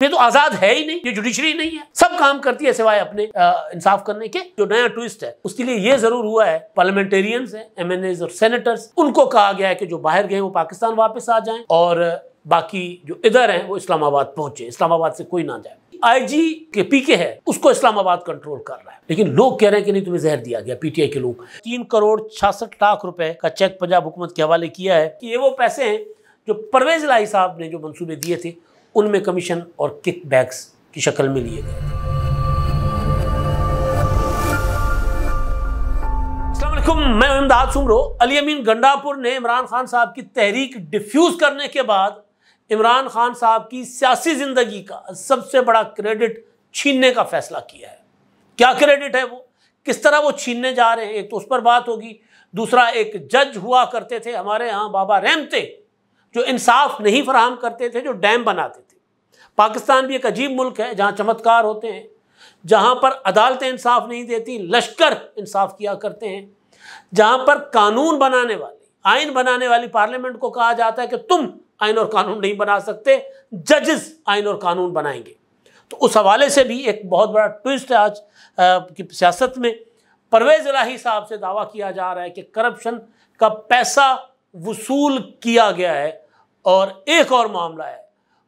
ये तो आजाद है ही नहीं, ये जुडिशरी नहीं है, सब काम करती है सिवाय अपने इंसाफ करने के। जो नया ट्विस्ट है उसके लिए ये जरूर हुआ है, पार्लियामेंटेरियंस हैं, एमएनएज और सेनेटर्स, उनको कहा गया है कि जो बाहर गए वो पाकिस्तान वापस आ जाएं और बाकी जो इधर हैं वो इस्लामाबाद पहुंचे, इस्लामाबाद से कोई ना जाए। आईजी के पीके है उसको इस्लामाबाद कंट्रोल कर रहा है, लेकिन लोग कह रहे हैं कि नहीं तुम्हें जहर दिया गया। पीटीआई के लोग 3,66,00,000 रुपए का चेक पंजाब हुकूमत के हवाले किया है कि ये वो पैसे हैं जो परवेज इलाही साहब ने जो मंसूबे दिए थे उनमें कमीशन और किक बैक्स की शक्ल में लिए गए। अस्सलाम वालेकुम, मैं इमदाद सुमरो। अली अमीन गंडापुर ने इमरान खान साहब की तहरीक डिफ्यूज करने के बाद इमरान खान साहब की सियासी जिंदगी का सबसे बड़ा क्रेडिट छीनने का फैसला किया है। क्या क्रेडिट है वो, किस तरह वो छीनने जा रहे हैं, एक तो उस पर बात होगी। दूसरा, एक जज हुआ करते थे हमारे यहाँ बाबा रहमते, जो इंसाफ नहीं फराहम करते थे, जो डैम बनाते थे। पाकिस्तान भी एक अजीब मुल्क है जहाँ चमत्कार होते हैं, जहाँ पर अदालतें इंसाफ नहीं देती, लश्कर इंसाफ किया करते हैं, जहाँ पर कानून बनाने वाली, आइन बनाने वाली पार्लियामेंट को कहा जाता है कि तुम आइन और कानून नहीं बना सकते, जजेस आइन और कानून बनाएंगे। तो उस हवाले से भी एक बहुत बड़ा ट्विस्ट है आज की सियासत में। परवेज इलाही साहब से दावा किया जा रहा है कि करप्शन का पैसा वसूल किया गया है, और एक और मामला है,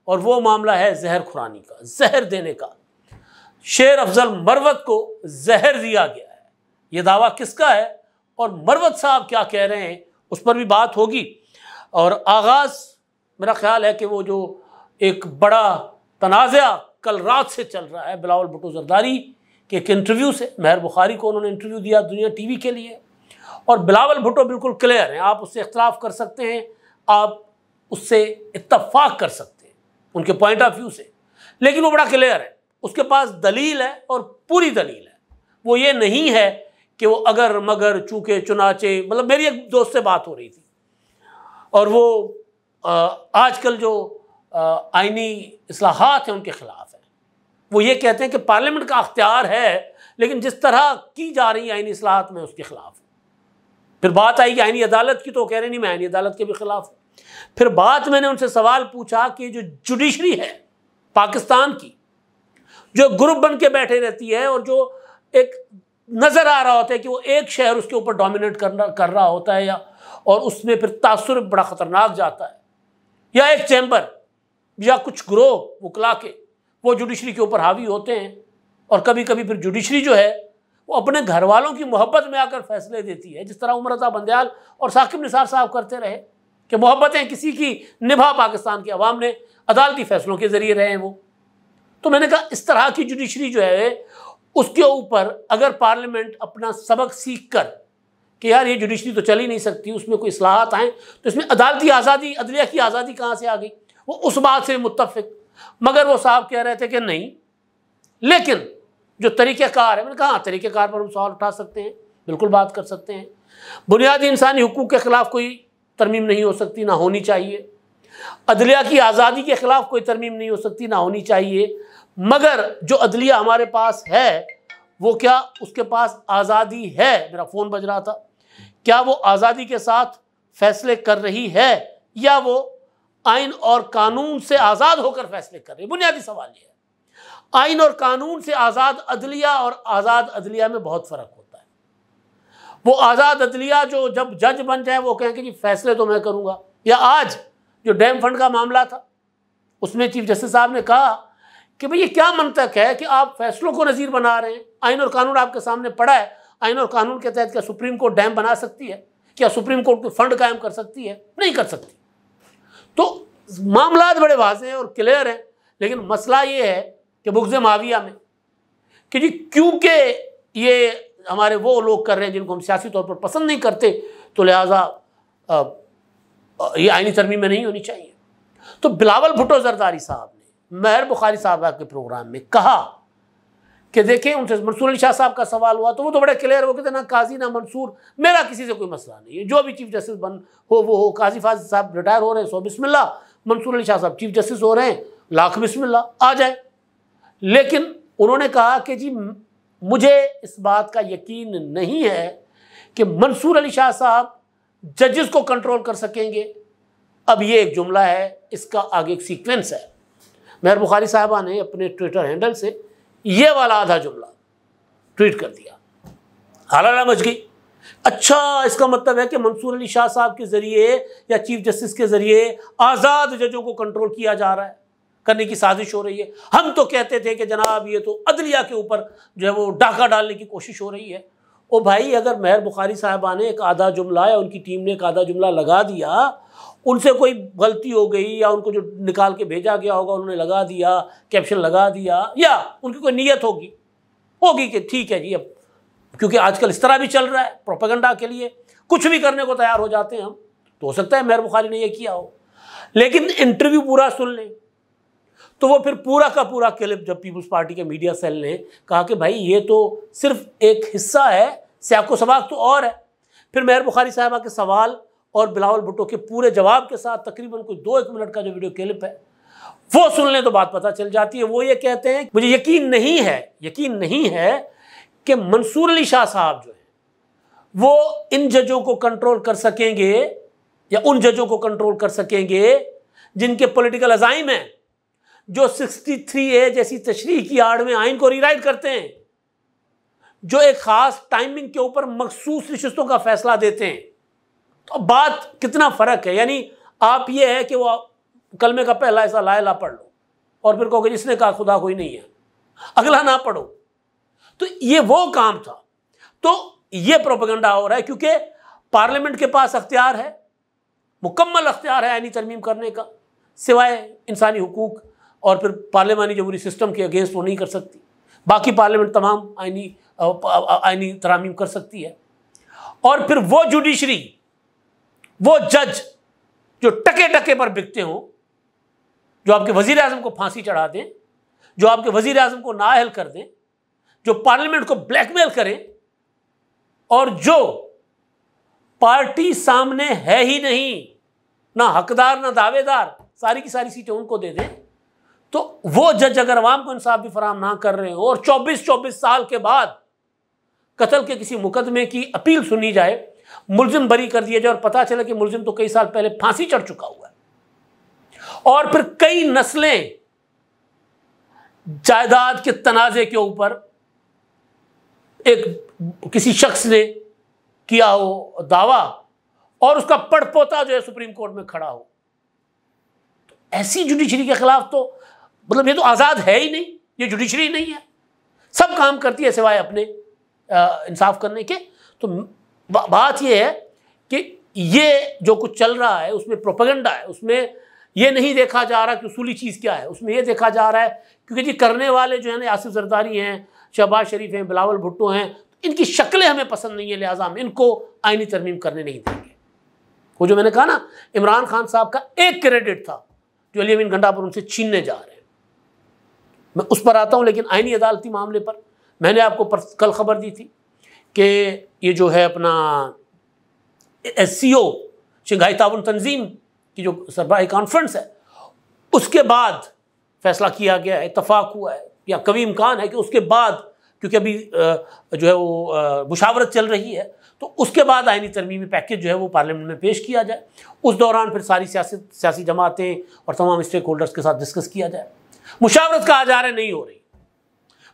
और वो मामला है जहर खुरानी का, जहर देने का। शेर अफजल मरवत को जहर दिया गया है, ये दावा किसका है और मरवत साहब क्या कह रहे हैं, उस पर भी बात होगी। और आगाज़ मेरा ख्याल है कि वो जो एक बड़ा तनाज़ा कल रात से चल रहा है बिलावल भुट्टो जरदारी के एक इंटरव्यू से, महर बुखारी को उन्होंने इंटरव्यू दिया दुनिया टीवी के लिए, और बिलावल भुट्टो बिल्कुल क्लियर हैं, आप उससे इख्तलाफ कर सकते हैं, आप उससे इत्तफाक कर सकते हैं उनके पॉइंट ऑफ व्यू से, लेकिन वो बड़ा क्लियर है, उसके पास दलील है और पूरी दलील है। वो ये नहीं है कि वो अगर मगर चूके चुनाचे, मतलब मेरी एक दोस्त से बात हो रही थी और वो आजकल जो आइनी इस्लाहात हैं उनके खिलाफ है। वो ये कहते हैं कि पार्लियामेंट का अख्तियार है, लेकिन जिस तरह की जा रही आइनी इस्लाहात में उसके खिलाफ है। फिर बात आई कि आइनी अदालत की, तो कह रहे नहीं मैं आइनी अदालत के भी खिलाफ हूँ। फिर बात मैंने उनसे सवाल पूछा कि जो जुडिशरी है पाकिस्तान की, जो ग्रुप बन के बैठे रहती है और जो एक नजर आ रहा होता है कि वो एक शहर उसके ऊपर डोमिनेट कर रहा होता है, या और उसमें फिर तासुर बड़ा खतरनाक जाता है, या एक चैम्बर या कुछ ग्रोह वकला के वो जुडिशरी के ऊपर हावी होते हैं, और कभी कभी फिर जुडिशरी जो है वो अपने घर वालों की मोहब्बत में आकर फैसले देती है, जिस तरह उमर रज़ा बंदयाल और साकिब निसार साहब करते रहे कि मोहब्बतें किसी की निभा पाकिस्तान की आवाम ने अदालती फैसलों के ज़रिए रहे हैं वो। तो मैंने कहा इस तरह की जुडिशरी जो है उसके ऊपर अगर पार्लियामेंट अपना सबक सीख कर कि यार ये जुडिशरी तो चल ही नहीं सकती, उसमें कोई इस्लाहात आएँ, तो इसमें अदालती आज़ादी, अदलिया की आज़ादी कहाँ से आ गई, वो उस बात से मुत्तफिक। मगर वो साहब कह रहे थे कि नहीं, लेकिन जो तरीक़ेकार है, मैंने कहा तरीक़ेकार पर हम सवाल उठा सकते हैं, बिल्कुल बात कर सकते हैं। बुनियादी इंसानी हुकूक़ के ख़िलाफ़ कोई तरमीम नहीं हो सकती, ना होनी चाहिए। अदलिया की आज़ादी के ख़िलाफ़ कोई तरमीम नहीं हो सकती, ना होनी चाहिए। मगर जो अदलिया हमारे पास है वो क्या उसके पास आज़ादी है? मेरा फ़ोन बज रहा था, क्या वो आज़ादी के साथ फैसले कर रही है, या वो आइन और कानून से आज़ाद होकर फैसले कर रही है? बुनियादी सवाल ये है। आइन और कानून से आज़ाद अदलिया और आज़ाद अदलिया में बहुत फ़र्क होता है। वो आज़ाद अदलिया जो जब जज बन जाए वो कहें कि जी फैसले तो मैं करूँगा। या आज जो डैम फंड का मामला था उसमें चीफ जस्टिस साहब ने कहा कि भाई ये क्या मंतक है कि आप फैसलों को नज़ीर बना रहे हैं, आइन और कानून आपके सामने पड़ा है, आइन और कानून के तहत क्या सुप्रीम कोर्ट डैम बना सकती है, क्या सुप्रीम कोर्ट कोई फंड कायम कर सकती है? नहीं कर सकती। तो मामला बड़े वाज़ेह और क्लियर हैं, लेकिन मसला ये है कि बुग़्ज़ माविया में कि जी क्योंकि ये हमारे वो लोग कर रहे हैं जिनको हम सियासी तौर पर पसंद नहीं करते, तो लिहाजा ये आइनी तरमीम में नहीं होनी चाहिए। तो बिलावल भुट्टो जरदारी साहब ने महर बुखारी साहब के प्रोग्राम में कहा कि देखें, उनसे मंसूर अली शाह साहब का सवाल हुआ तो वो तो बड़े क्लियर हो कहते ना काजी ना मंसूर, मेरा किसी से कोई मसला नहीं है, जो भी चीफ जस्टिस बन हो वो हो। काजी फाजिल साहब रिटायर हो रहे हैं, सो बिस्मिल्लाह, मंसूर अली शाह साहब चीफ जस्टिस हो रहे हैं, लाख बिस्मिल्लाह, आ जाए। लेकिन उन्होंने कहा कि जी मुझे इस बात का यकीन नहीं है कि मंसूर अली शाह साहब जजेस को कंट्रोल कर सकेंगे। अब ये एक जुमला है, इसका आगे एक सीक्वेंस है। मेहर बुखारी साहबा ने अपने ट्विटर हैंडल से ये वाला आधा जुमला ट्वीट कर दिया, हालाला मच गई। अच्छा, इसका मतलब है कि मंसूर अली शाह साहब के ज़रिए या चीफ जस्टिस के ज़रिए आज़ाद जजों को कंट्रोल किया जा रहा है, करने की साजिश हो रही है। हम तो कहते थे कि जनाब ये तो अदलिया के ऊपर जो है वो डाका डालने की कोशिश हो रही है। ओ भाई, अगर मेहर बुखारी साहबा ने एक आधा जुमला या उनकी टीम ने एक आधा जुमला लगा दिया, उनसे कोई गलती हो गई या उनको जो निकाल के भेजा गया होगा उन्होंने लगा दिया, कैप्शन लगा दिया, या उनकी कोई नीयत होगी कि ठीक है जी, अब क्योंकि आजकल इस तरह भी चल रहा है, प्रोपेगेंडा के लिए कुछ भी करने को तैयार हो जाते हैं हम, तो हो सकता है मेहर बुखारी ने ये किया हो। लेकिन इंटरव्यू पूरा सुन लें तो वो फिर पूरा का पूरा क्लिप जब पीपल्स पार्टी के मीडिया सेल ने कहा कि भाई ये तो सिर्फ एक हिस्सा है, स्याको सबाक तो और है। फिर मेहर बुखारी साहबा के सवाल और बिलावल भुट्टो के पूरे जवाब के साथ तकरीबन कोई 2-1 मिनट का जो वीडियो क्लिप है वो सुन लें तो बात पता चल जाती है। वो ये कहते हैं, मुझे यकीन नहीं है कि मंसूर अली शाह साहब जो है वो इन जजों को कंट्रोल कर सकेंगे या उन जजों को कंट्रोल कर सकेंगे जिनके पॉलिटिकल अजाइम हैं, जो 63A जैसी तशरीह की आड़ में आइन को रीराइट करते हैं, जो एक खास टाइमिंग के ऊपर मखसूस नशिस्तों का फैसला देते हैं। तो बात कितना फर्क है, यानी आप ये है कि वो कलमे का पहला ऐसा ला इलाहा पढ़ लो और फिर कहोगे जिसने कहा खुदा कोई नहीं है, अगला ना पढ़ो। तो ये वो काम था। तो ये प्रोपेगेंडा हो रहा है क्योंकि पार्लियामेंट के पास अख्तियार है, मुकम्मल अख्तियार है आईनी तरमीम करने का, सिवाय इंसानी हुकूक और फिर पार्लियामानी जमहूरी सिस्टम के अगेंस्ट वो नहीं कर सकती। बाकी पार्लियामेंट तमाम आईनी तरामीम कर सकती है। और फिर वो जुडिशरी, वो जज जो टके टके पर बिकते हों, जो आपके वजीर आज़म को फांसी चढ़ा दें, जो आपके वजीर आज़म को नाअहल कर दें, जो पार्लियामेंट को ब्लैकमेल करें और जो पार्टी सामने है ही नहीं, ना हकदार ना दावेदार, सारी की सारी सीटें उनको दे दें, तो वो जज अगर अवाम को इंसाफ भी फराहम ना कर रहे हो और 24 साल के बाद कत्ल के किसी मुकदमे की अपील सुनी जाए, मुलजिम बरी कर दिया जाए और पता चले कि मुलजिम तो कई साल पहले फांसी चढ़ चुका हुआ है, और फिर कई नस्लें जायदाद के तनाजे के ऊपर एक किसी शख्स ने किया हो दावा और उसका पड़पोता जो है सुप्रीम कोर्ट में खड़ा हो, तो ऐसी जुडिशरी के खिलाफ तो मतलब ये तो आज़ाद है ही नहीं, ये जुडिशरी नहीं है, सब काम करती है सिवाय अपने इंसाफ करने के। तो बात ये है कि ये जो कुछ चल रहा है उसमें प्रोपेगेंडा है, उसमें ये नहीं देखा जा रहा कि उसूली चीज़ क्या है, उसमें ये देखा जा रहा है क्योंकि जी करने वाले जो है ना आसिफ जरदारी हैं, शहबाज शरीफ हैं, बिलावल भुट्टो हैं, इनकी शक्लें हमें पसंद नहीं है, लिहाजा हम इनको आईनी तरमीम करने नहीं देंगे। वो जो मैंने कहा ना, इमरान खान साहब का एक क्रेडिट था जो अली अमीन गंडापुर उनसे छीनने जा रहे हैं, मैं उस पर आता हूँ। लेकिन आईनी अदालती मामले पर मैंने आपको कल खबर दी थी कि ये जो है अपना SCO शंघाई ताउन तंजीम की जो सरबराही कॉन्फ्रेंस है, उसके बाद फैसला किया गया है, इत्तफाक हुआ है या कभी इम्कान है कि उसके बाद, क्योंकि अभी जो है वो मुशावरत चल रही है, तो उसके बाद आईनी तरमीमी पैकेज जो है वो पार्लियामेंट में पेश किया जाए। उस दौरान फिर सारी सियासी जमातें और तमाम स्टेक होल्डर्स के साथ डिस्कस किया जाए। मुशावरत कहा जा रहा है नहीं हो रही।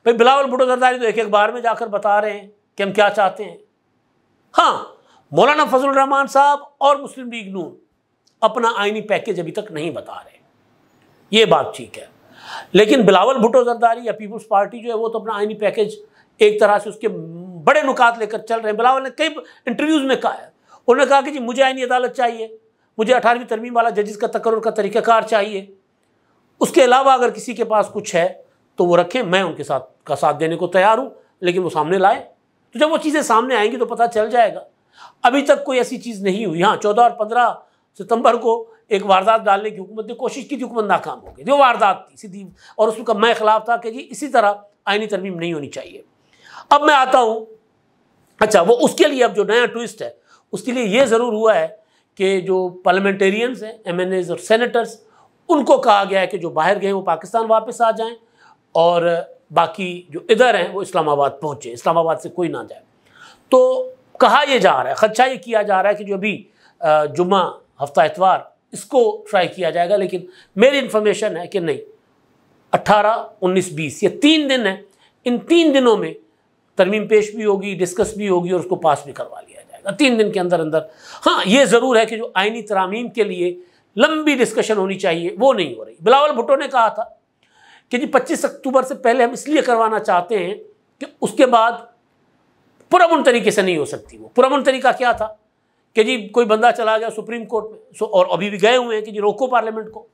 भाई बिलावल भुट्टो जरदारी तो एक बार में जाकर बता रहे हैं कि हम क्या चाहते हैं। हाँ, मौलाना फजलुर रहमान साहब और मुस्लिम लीग नून अपना आईनी पैकेज अभी तक नहीं बता रहे, ये बात ठीक है। लेकिन बिलावल भुट्टो जरदारी या पीपल्स पार्टी जो है वो तो अपना आईनी पैकेज एक तरह से उसके बड़े नुकात लेकर चल रहे हैं। बिलावल ने कई इंटरव्यूज़ में कहा है, उन्होंने कहा कि जी मुझे आईनी अदालत चाहिए, मुझे 18वीं तरमीम वाला जजेस का तकर्रुर का तरीक़ाकार चाहिए, उसके अलावा अगर किसी के पास कुछ है तो वो रखें, मैं उनके साथ देने को तैयार हूँ, लेकिन वो सामने लाए। तो जब वो चीज़ें सामने आएंगी तो पता चल जाएगा। अभी तक कोई ऐसी चीज़ नहीं हुई। हाँ, 14 और 15 सितंबर को एक वारदात डालने की हुकूमत ने कोशिश की थी, हुकूमत नाकाम हो गई, जो वारदात थी सीधी, और उसका मैं खिलाफ था कि जी इसी तरह आईनी तरमीम नहीं होनी चाहिए। अब मैं आता हूँ, अच्छा वो उसके लिए अब जो नया ट्विस्ट है उसके लिए ये ज़रूर हुआ है कि जो पार्लियामेंटेरियंस हैं, MNAs और सेनेटर्स, उनको कहा गया है कि जो बाहर गए वो पाकिस्तान वापस आ जाएं और बाकी जो इधर हैं वो इस्लामाबाद पहुँचे, इस्लामाबाद से कोई ना जाए। तो कहा यह जा रहा है, खदशा ये किया जा रहा है कि जो अभी जुम्मा हफ्ता इतवार इसको ट्राई किया जाएगा, लेकिन मेरी इन्फॉर्मेशन है कि नहीं, 18, 19, 20 ये 3 दिन है। इन 3 दिनों में तरमीम पेश भी होगी, डिस्कस भी होगी और उसको पास भी करवा लिया जाएगा 3 दिन के अंदर अंदर। हाँ, ये ज़रूर है कि जो आइनी तरामीम के लिए लंबी डिस्कशन होनी चाहिए वो नहीं हो रही। बिलावल भुट्टो ने कहा था कि जी 25 अक्टूबर से पहले हम इसलिए करवाना चाहते हैं कि उसके बाद पुरअमन तरीके से नहीं हो सकती। वो पुरअमन तरीका क्या था कि जी कोई बंदा चला गया सुप्रीम कोर्ट में, और अभी भी गए हुए हैं कि जी रोको पार्लियामेंट को।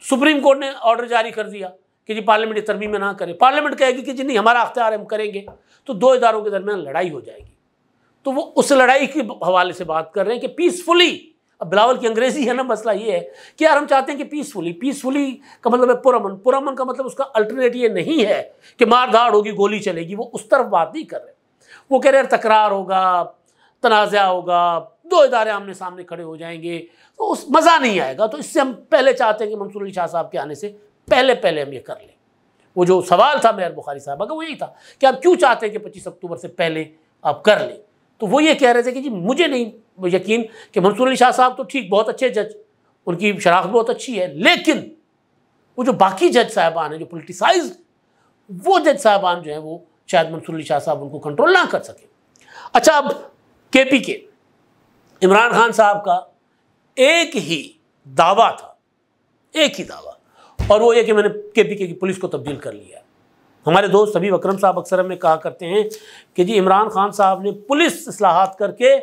सुप्रीम कोर्ट ने ऑर्डर जारी कर दिया कि जी पार्लियामेंट ये तरमीमें ना करे। पार्लियामेंट कहेगी कि जी नहीं हमारा अख्तियार है, हम करेंगे, तो 2 इदारों के दरमियान लड़ाई हो जाएगी। तो वो उस लड़ाई के हवाले से बात कर रहे हैं कि पीसफुली। अब बिलावल की अंग्रेजी है ना, मसला ये है कि यार हम चाहते हैं कि पीसफुली का मतलब है पुरअमन। पुरअमन का मतलब उसका अल्टरनेट ये नहीं है कि मार धाड़ होगी, गोली चलेगी। वो उस तरफ बात नहीं कर रहे। वो कह रहे हैं तकरार होगा, तनाज़ा होगा, 2 इदारे आमने सामने खड़े हो जाएंगे, तो उस मज़ा नहीं आएगा। तो इससे हम पहले चाहते हैं कि मंसूर अली शाह साहब के आने से पहले हम ये कर लें। वो जो सवाल था मेहर बुखारी साहब का वो यही था कि आप क्यों चाहते हैं कि 25 अक्टूबर से पहले आप कर लें। तो वो ये कह रहे थे कि जी मुझे नहीं यकीन कि मंसूर अली शाह साहब तो ठीक बहुत अच्छे जज, उनकी शनाख्त बहुत अच्छी है, लेकिन वो जो बाकी जज साहबान हैं जो पोलिटिसाइज, वो जज साहबान जो हैं वो शायद मंसूर अली शाह साहब उनको कंट्रोल ना कर सके। अच्छा, अब केपी के इमरान खान साहब का एक ही दावा था, एक ही दावा, और वो ये कि मैंने केपी की पुलिस को तब्दील कर लिया। हमारे दोस्त हबीब अकरम साहब अक्सर हमें कहा करते हैं कि जी इमरान खान साहब ने पुलिस इस्लाहात करके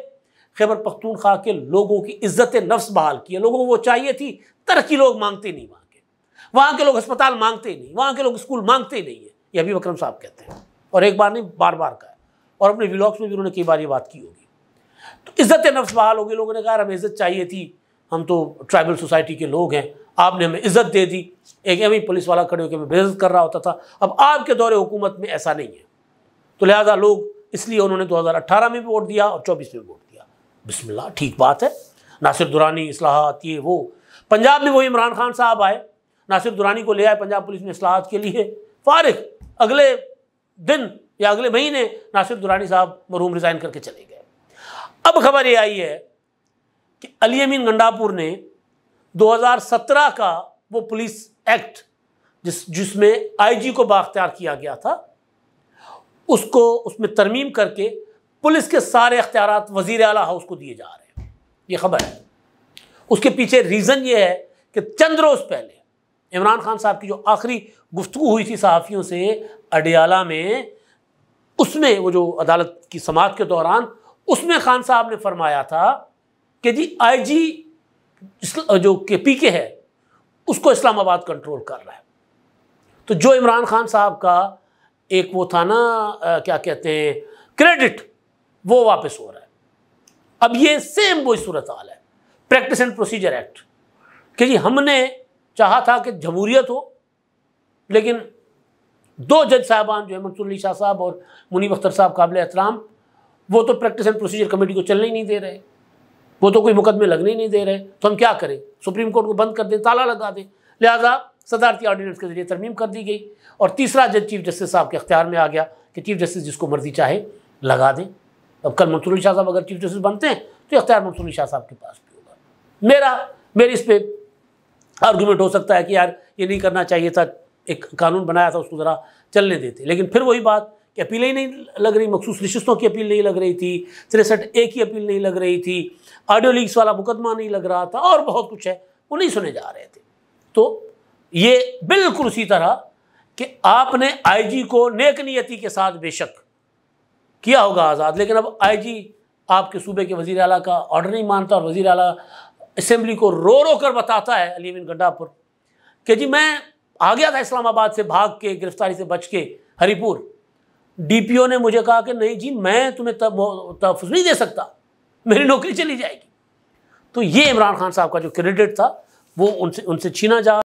खैबर पख्तूनख्वा के लोगों की इज्जत नफ्स बहाल की है। लोगों को वो चाहिए थी, तरक्की लोग मांगते नहीं, वहाँ के लोग अस्पताल मांगते ही नहीं, वहाँ के लोग स्कूल मांगते ही नहीं है, ये हबीब अकरम साहब कहते हैं। और एक बार नहीं, बार बार कहा है, और अपने व्लॉग्स में भी उन्होंने कई बार ये बात की होगी। तो इज्जत नफ्स बहाल होगी। लोगों ने कहा हमें इज्जत चाहिए थी, हम तो ट्राइबल सोसाइटी के लोग हैं, आपने हमें इज्जत दे दी। एक एवं पुलिस वाला खड़े होकर हमें बेइज्जत कर रहा होता था। अब आपके दौरे हुकूमत में ऐसा नहीं है, तो लिहाजा लोग, इसलिए उन्होंने 2018 में भी वोट दिया और 24 में भी वोट दिया। बिस्मिल्लाह, ठीक बात है। नासिर दुरानी इस्लाहात, ये वो। पंजाब में वही इमरान खान साहब आए, नासिर दुरानी को ले आए पंजाब पुलिस में इस्लाहात के लिए, फारिग अगले दिन या अगले महीने नासिर दुरानी साहब मरहूम रिज़ाइन करके चले गए। अब खबर ये आई है कि अली अमीन गंडापुर ने 2017 का वो पुलिस एक्ट जिसमें आईजी को बाख्तियार किया गया था, उसको उसमें तरमीम करके पुलिस के सारे अख्तियारात वज़ीर आला हाउस को दिए जा रहे हैं। ये खबर है। उसके पीछे रीज़न ये है कि चंद रोज़ पहले इमरान खान साहब की जो आखिरी गुफ्तगू हुई थी सहाफ़ियों से अडियाला में, उसमें वो जो अदालत की समाअत के दौरान, उसमें खान साहब ने फरमाया था कि जी आईजी जो केपी के है उसको इस्लामाबाद कंट्रोल कर रहा है। तो जो इमरान खान साहब का एक वो था ना, क्या कहते हैं, क्रेडिट, वो वापस हो रहा है। अब ये सेम वही सूरत हाल है, प्रैक्टिस एंड प्रोसीजर एक्ट, कि जी हमने चाहा था कि जमहूरियत हो, लेकिन 2 जज साहबान जो है मंसूर अली शाह साहब और मुनीब अख्तर साहब काबिल एहतराम, वो तो प्रैक्टिस एंड प्रोसीजर कमेटी को चलने ही नहीं दे रहे, वो तो कोई मुकदमे लगने ही नहीं दे रहे। तो हम क्या करें, सुप्रीम कोर्ट को बंद कर दें, ताला लगा दें। लिहाजा सदारती ऑर्डिनेंस के जरिए तरमीम कर दी गई और तीसरा जज चीफ जस्टिस साहब के अख्तियार में आ गया कि चीफ जस्टिस जिसको मर्जी चाहे लगा दें। अब कल मंसूर अली शाह साहब अगर चीफ जस्टिस बनते हैं तो अख्तियार मंसूर अली शाह साहब के पास भी होगा। मेरी इस पर आर्गूमेंट हो सकता है कि यार ये नहीं करना चाहिए था, एक कानून बनाया था उसको ज़रा चलने देते, लेकिन फिर वही बात कि अपील ही नहीं लग रही, मखसूस नशिस्तों की अपील नहीं लग रही थी, 63A की अपील नहीं लग रही थी, ऑडियो लीक्स वाला मुकदमा नहीं लग रहा था, और बहुत कुछ है वो नहीं सुने जा रहे थे। तो ये बिल्कुल उसी तरह कि आपने आईजी को नेक नियति के साथ बेशक किया होगा आज़ाद, लेकिन अब आईजी आपके सूबे के वज़ीर आला का ऑर्डर नहीं मानता और वज़ीर आला असेंबली को रो रो कर बताता है, अली अमीन गंडापुर, कि जी मैं आ गया था इस्लामाबाद से भाग के, गिरफ्तारी से बच के हरीपुर, डीपीओ ने मुझे कहा कि नहीं जी मैं तुम्हें तहफ़्फ़ुज़ नहीं दे सकता, मेरी नौकरी चली जाएगी। तो ये इमरान खान साहब का जो क्रेडिट था वो उनसे छीना जा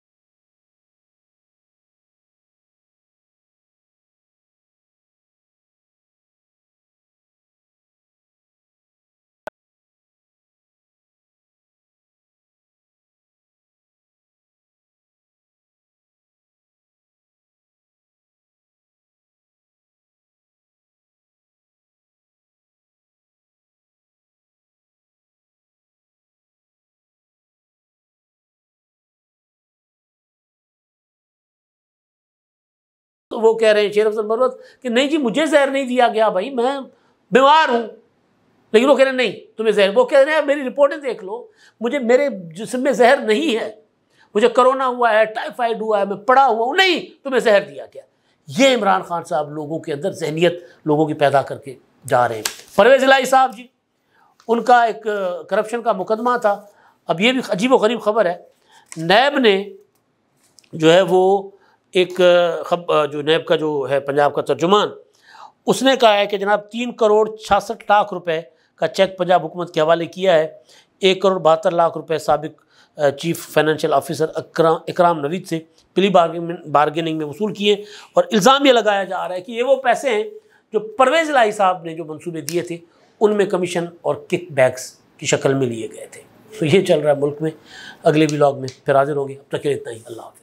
तो वो कह रहे हैं शेर अफजल मरवत कि नहीं जी मुझे जहर नहीं दिया गया, भाई मैं बीमार हूँ। लेकिन वो कह रहे हैं नहीं तुम्हें जहर, वो कह रहे हैं मेरी रिपोर्टें देख लो, मुझे मेरे जिस्म में जहर नहीं है, मुझे कोरोना हुआ है, टाइफाइड हुआ है, मैं पड़ा हुआ हूँ, नहीं तुम्हें जहर दिया गया। ये इमरान खान साहब लोगों के अंदर जहनियत लोगों की पैदा करके जा रहे हैं। परवेज़ इलाही साहब जी, उनका एक करप्शन का मुकदमा था। अब ये भी अजीब व गरीब खबर है, नैब ने जो है वो एक जो नैब का जो है पंजाब का तर्जुमान, उसने कहा है कि जनाब 3,66,00,000 रुपए का चेक पंजाब हुकूमत के हवाले किया है। 1,72,00,000 रुपए साबिक चीफ फाइनेंशियल ऑफिसर इकराम नवीद से प्ली बार्गेनिंग में वसूल किए। और इल्ज़ाम ये लगाया जा रहा है कि ये वो पैसे हैं जो परवेज़ इलाही साहब ने जो मंसूबे दिए थे उनमें कमीशन और किक बैक्स की शक्ल में लिए गए थे। तो ये चल रहा है मुल्क में। अगले व्लॉग में फिर हाजिर होंगे, अब तक के लिए इतना ही। अल्लाह हाफ़िज़।